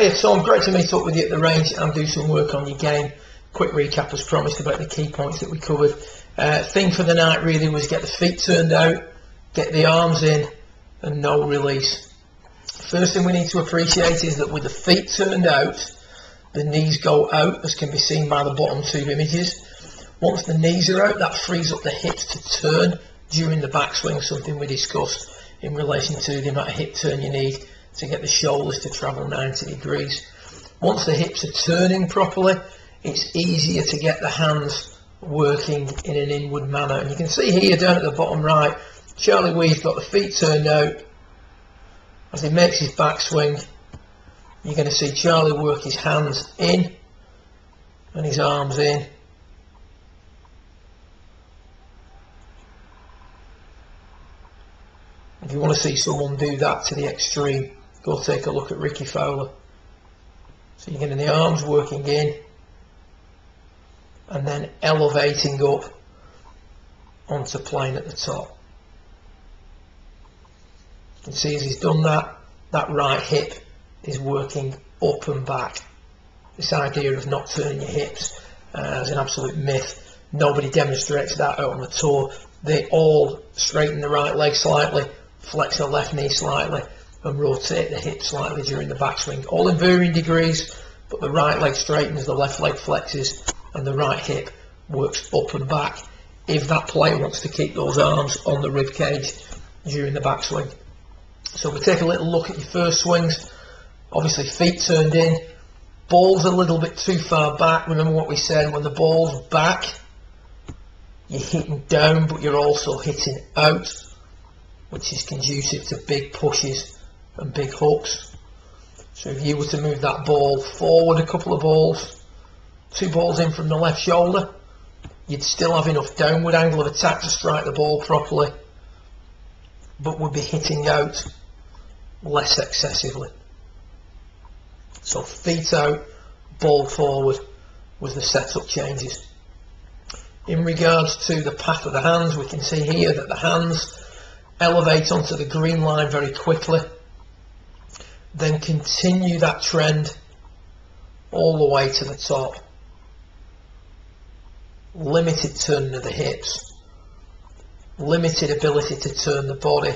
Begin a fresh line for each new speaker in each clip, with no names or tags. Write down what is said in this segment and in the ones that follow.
Hiya Tom, great to meet up with you at the range and do some work on your game. Quick recap as promised about the key points that we covered. Thing for the night really was get the feet turned out, get the arms in and no release. First thing we need to appreciate is that with the feet turned out, the knees go out, as can be seen by the bottom two images. Once the knees are out, that frees up the hips to turn during the backswing, something we discussed in relation to the amount of hip turn you need to get the shoulders to travel 90 degrees. Once the hips are turning properly, it's easier to get the hands working in an inward manner. And you can see here down at the bottom right, Charlie Wee's got the feet turned out. As he makes his backswing, you're going to see Charlie work his hands in and his arms in. If you want to see someone do that to the extreme, go take a look at Ricky Fowler. So you're getting the arms working in and then elevating up onto plane at the top. You can see as he's done that, that right hip is working up and back. This idea of not turning your hips is an absolute myth. Nobody demonstrates that out on the tour. They all straighten the right leg slightly, flex the left knee slightly and rotate the hip slightly during the backswing. All in varying degrees, but the right leg straightens, the left leg flexes and the right hip works up and back if that player wants to keep those arms on the rib cage during the backswing. So we take a little look at your first swings. Obviously feet turned in, ball's a little bit too far back. Remember what we said, when the ball's back, you're hitting down but you're also hitting out, which is conducive to big pushes and big hooks. So if you were to move that ball forward a couple of balls, 2 balls in from the left shoulder, you'd still have enough downward angle of attack to strike the ball properly, but would be hitting out less excessively. So feet out, ball forward was the setup changes. In regards to the path of the hands, we can see here that the hands elevate onto the green line very quickly, then continue that trend all the way to the top. Limited turning of the hips, limited ability to turn the body,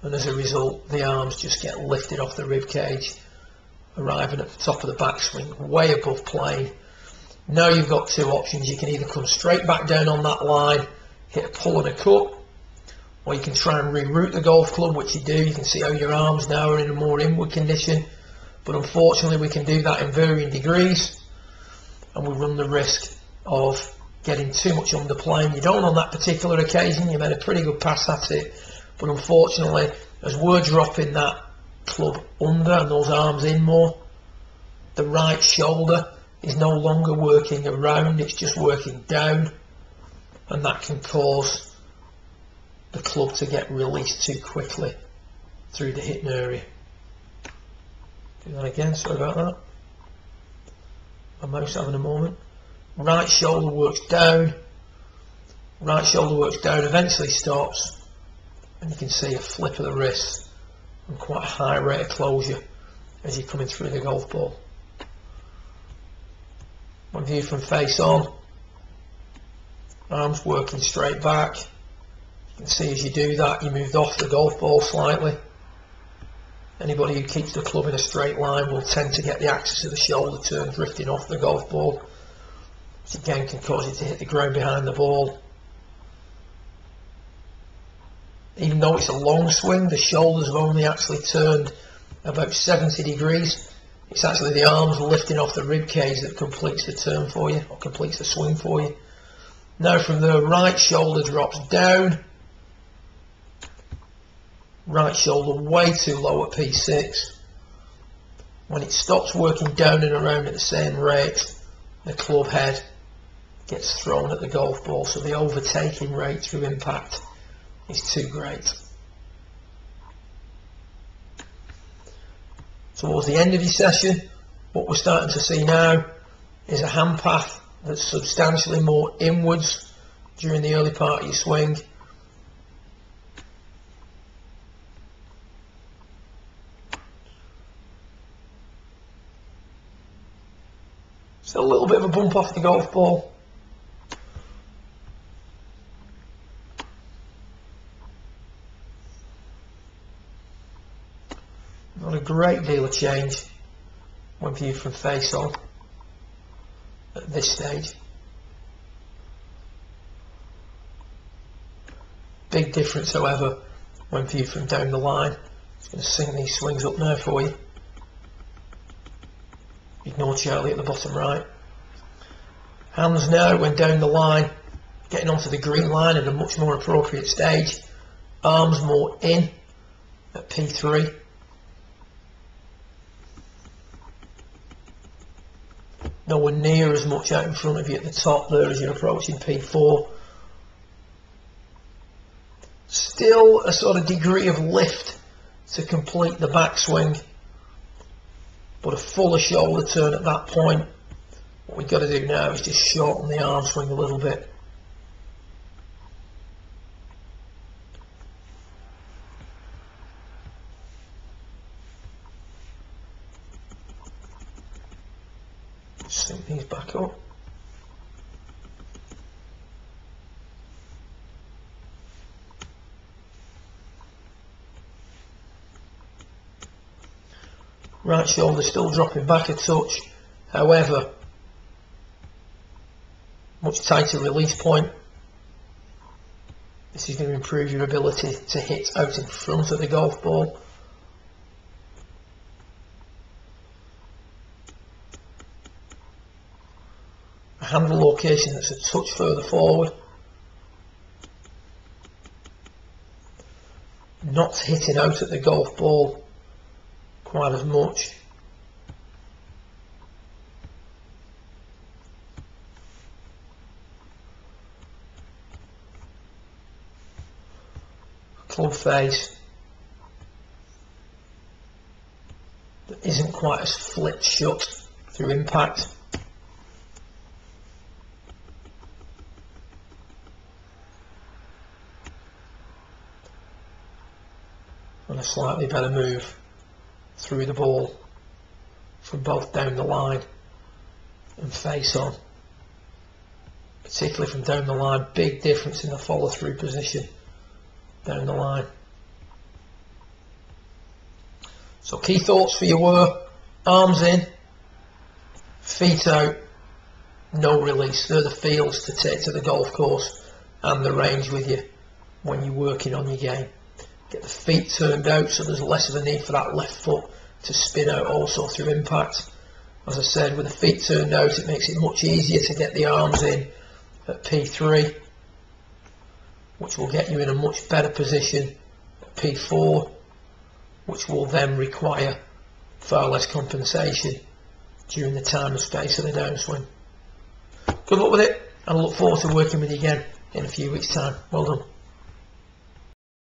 and as a result the arms just get lifted off the rib cage, arriving at the top of the backswing, way above plane. Now you've got 2 options. You can either come straight back down on that line, hit a pull and a cut, or you can try and reroute the golf club, which you do. You can see how your arms now are in a more inward condition, but unfortunately we can do that in varying degrees and we run the risk of getting too much under plane. You don't on that particular occasion, you made a pretty good pass at it, but unfortunately as we're dropping that club under and those arms in more, the right shoulder is no longer working around, it's just working down, and that can cause the club to get released too quickly through the hitting area. Do that again, sorry about that. My mouse having a moment. Right shoulder works down, eventually stops, and you can see a flip of the wrist and quite a high rate of closure as you're coming through the golf ball. One view from face on, arms working straight back. You can see as you do that, you moved off the golf ball slightly. Anybody who keeps the club in a straight line will tend to get the axis of the shoulder turn drifting off the golf ball, which again can cause you to hit the ground behind the ball. Even though it's a long swing, the shoulders have only actually turned about 70 degrees. It's actually the arms lifting off the rib cage that completes the turn for you, or completes the swing for you. Now from the right shoulder drops down, right shoulder way too low at P6. When it stops working down and around at the same rate, the club head gets thrown at the golf ball, so the overtaking rate through impact is too great. Towards the end of your session, what we're starting to see now is a hand path that's substantially more inwards during the early part of your swing. a little bit of a bump off the golf ball. Not a great deal of change when viewed from face on at this stage. Big difference, however, when viewed from down the line. Just going to sing these swings up now for you. Ignore Charlie at the bottom right. Hands now when down the line, getting onto the green line at a much more appropriate stage. Arms more in at P3. Nowhere near as much out in front of you at the top there as you're approaching P4. Still a sort of degree of lift to complete the backswing, but a fuller shoulder turn at that point. What we've got to do now is just shorten the arm swing a little bit. Sync these back up. Right shoulder still dropping back a touch, however, much tighter release point. This is going to improve your ability to hit out in front of the golf ball. A handle location that's a touch further forward. Not hitting out at the golf ball quite as much. Club face that isn't quite as flipped shut through impact. And a slightly better move through the ball from both down the line and face on. Particularly from down the line, big difference in the follow through position down the line. So key thoughts for you were arms in, feet out, no release. They're the feels to take to the golf course and the range with you when you're working on your game. Get the feet turned out so there's less of a need for that left foot to spin out also through impact. As I said, with the feet turned out, it makes it much easier to get the arms in at P3, which will get you in a much better position at P4, which will then require far less compensation during the time and space of the downswing. Good luck with it, and I look forward to working with you again in a few weeks' time. Well done.